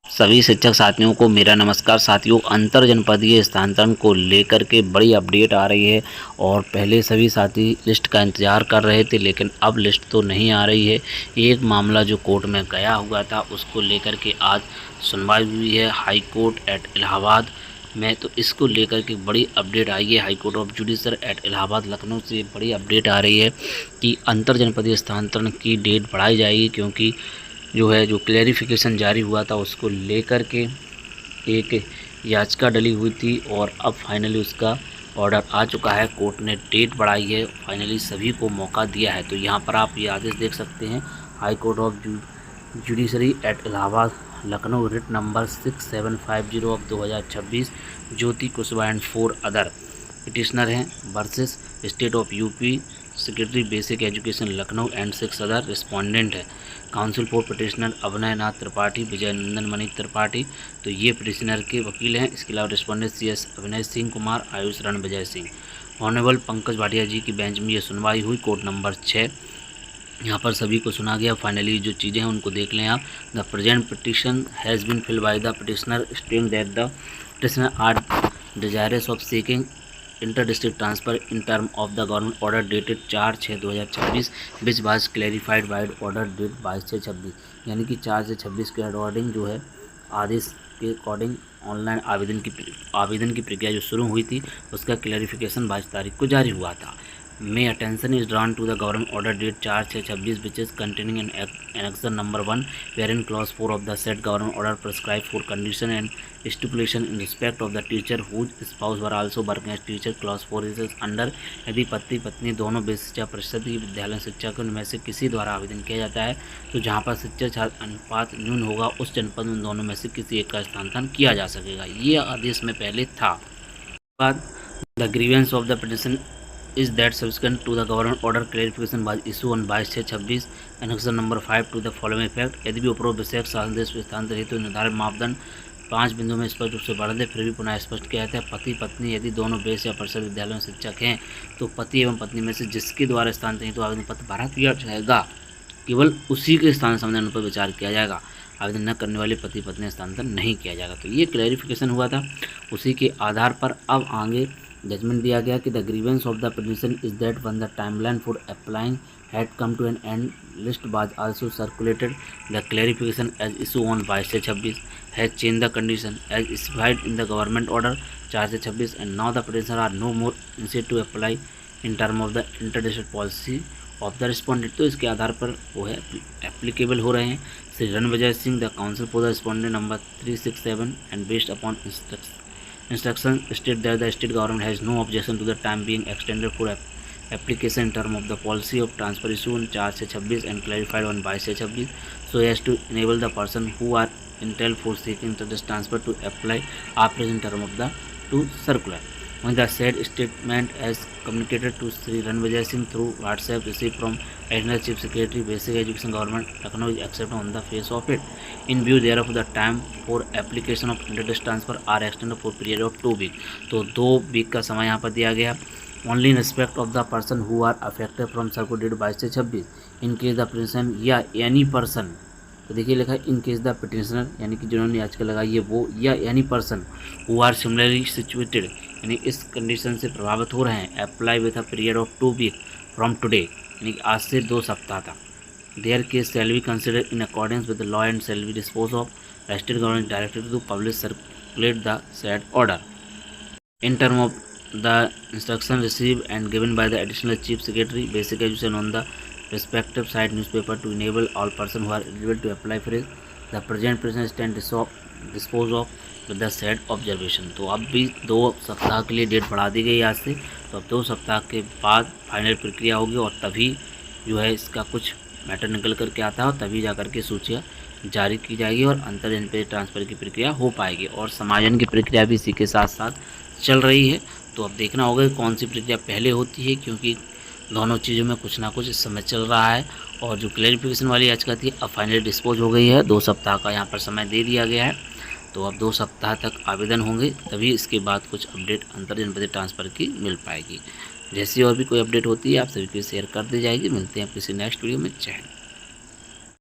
सभी शिक्षक साथियों को मेरा नमस्कार। साथियों, अंतर जनपदीय स्थानांतरण को लेकर के बड़ी अपडेट आ रही है और पहले सभी साथी लिस्ट का इंतज़ार कर रहे थे, लेकिन अब लिस्ट तो नहीं आ रही है। एक मामला जो कोर्ट में गया हुआ था उसको लेकर के आज सुनवाई हुई है हाई कोर्ट एट इलाहाबाद में। तो इसको लेकर के बड़ी अपडेट आई है। High court of judicial at Allahabad Lucknow से बड़ी अपडेट आ रही है कि अंतर जनपदीय स्थानांतरण की डेट बढ़ाई जाएगी, क्योंकि जो क्लेरिफिकेशन जारी हुआ था उसको लेकर के एक याचिका डली हुई थी और अब फाइनली उसका ऑर्डर आ चुका है। कोर्ट ने डेट बढ़ाई है, फाइनली सभी को मौका दिया है। तो यहाँ पर आप ये आदेश देख सकते हैं, high court of judiciary at Allahabad Lucknow writ number 6750 of 2026 Jyoti Kushwaha and 4 other petitioner हैं versus state of UP secretary basic education Lucknow and 6 other respondent है। Council for petitioner Abhnay Nath Tripathi, Vijay Nandan Mani Tripathi, तो ये पिटिशनर के वकील हैं। इसके अलावा रिस्पोंडेंट CS अभिनय सिंह कुमार, आयुष रणविजय सिंह। ऑनरेबल पंकज भाटिया जी की बेंच में ये सुनवाई हुई। कोर्ट नंबर 6 यहाँ पर सभी को सुना गया। फाइनली जो चीज़ें हैं उनको देख लें आप। The present petition has been filed by the petitioner stating that the petitioner are desirous of seeking inter district transfer in term of the government order dated 4/6/2026 which was clarified by order date 22/6/26, यानी कि 4 से 26 के according जो है आदेश के according online आवेदन की प्रक्रिया जो शुरू हुई थी उसका क्लैरिफिकेशन 22 तारीख को जारी हुआ था। May attention is drawn to the government order date 4/6/26 which is containing an annexure number 1 wherein clause 4 of the said government order prescribe for condition and stipulation in respect of the teacher whose spouse were also working as teacher। clause 4 is under यदि पति पत्नी दोनों basic शिक्षा परिषद की विद्यालय शिक्षा के उनमें से किसी द्वारा आवेदन किया जाता है तो जहाँ पर शिक्षक छात्र अनुपात न्यून होगा उस जनपद में दोनों में से किसी एक का स्थानांतरण किया जा सकेगा। ये आदेश में पहले था। बाद the grievance of the petition is that subsequent to the government order clarification was issued on 22/6/26 annexure number 5 to the following effect। यदि भी उपरोक्त विषयक शासन स्थानांतरित हेतु निर्धारित मापदंड 5 बिंदुओं में स्पष्ट रूप से वर्णित है, फिर भी पुनः स्पष्ट किया जाता है। पति पत्नी यदि दोनों बेस या परिषद विद्यालयों में शिक्षक हैं तो पति एवं पत्नी में से जिसके द्वारा स्थानांतरित तो आवेदन पत्र भरा दिया जाएगा, केवल उसी के स्थान संबंध पर विचार किया जाएगा। आवेदन न करने वाले पति पत्नी स्थानांतरण नहीं किया जाएगा। तो ये क्लैरिफिकेशन हुआ था, उसी के आधार पर अब आगे जजमेंट दिया गया कि the grievance of the petition is that one the timeline for applying had come to an end list was also circulated. The clarification as issue on 22/6/26 has change the condition as specified in the government order 4/6/26 and now the petitioner are no more insist to apply in term of the inter district policy of the respondent. तो इसके आधार पर वो है applicable हो रहे हैं। Shri Ranvijay Singh the council for the respondent number 367 and based upon instruction state that the state government has no objection to the time being extended for application in term of the policy of transfer issue on 4/6/26 and clarified on 22/6/26 so as to enable the person who are entitled for seeking interest transfer to apply after in term of the to circular. When the said statement as communicated to Sri Ranvijay Singh through WhatsApp received from Additional Chief Secretary Basic Education Government Lucknow is accepted on the face of it. In view thereof the time for application of interest transfer are extended for period of 2 weeks। तो 2 week का समय यहाँ पर दिया गया। Only in respect of the person who are affected from circular date 22/6/26 in case the petition या any person, तो देखिए लिखा है इन केस द पिटिशनर, यानी कि जिन्होंने याचिका लगाई है वो, या any person who are similarly situated, यानी इस कंडीशन से प्रभावित हो रहे हैं, apply with a period of 2 week from today, यानी कि आज से 2 सप्ताह तक। Their case shall be considered in accordance with the law and shall be dispose of. The state government directed to publish circulate the said order in term of the instruction receive and given by the additional chief secretary basic education on the respective side newspaper to enable all person who are eligible to apply for it। The present petition stand dispose of with the said observation। तो अब भी 2 सप्ताह के लिए date बढ़ा दी गई आज से। तो अब 2 सप्ताह के बाद फाइनल प्रक्रिया होगी और तभी जो है इसका कुछ मैटर निकल करके आता है और तभी जा करके सूचियाँ जारी की जाएगी और अंतर जनपदीय ट्रांसफ़र की प्रक्रिया हो पाएगी। और समायोजन की प्रक्रिया भी इसी के साथ साथ चल रही है। तो अब देखना होगा कौन सी प्रक्रिया पहले होती है, क्योंकि दोनों चीज़ों में कुछ ना कुछ इस समय चल रहा है। और जो क्लैरिफिकेशन वाली याचिका थी अब फाइनली डिस्पोज हो गई है। 2 सप्ताह का यहाँ पर समय दे दिया गया है। तो अब 2 सप्ताह तक आवेदन होंगे, तभी इसके बाद कुछ अपडेट अंतर जनपदीय ट्रांसफ़र की मिल पाएगी। जैसी और भी कोई अपडेट होती है आप सभी को शेयर कर दी जाएगी। मिलते हैं किसी नेक्स्ट वीडियो में। जय हिंद।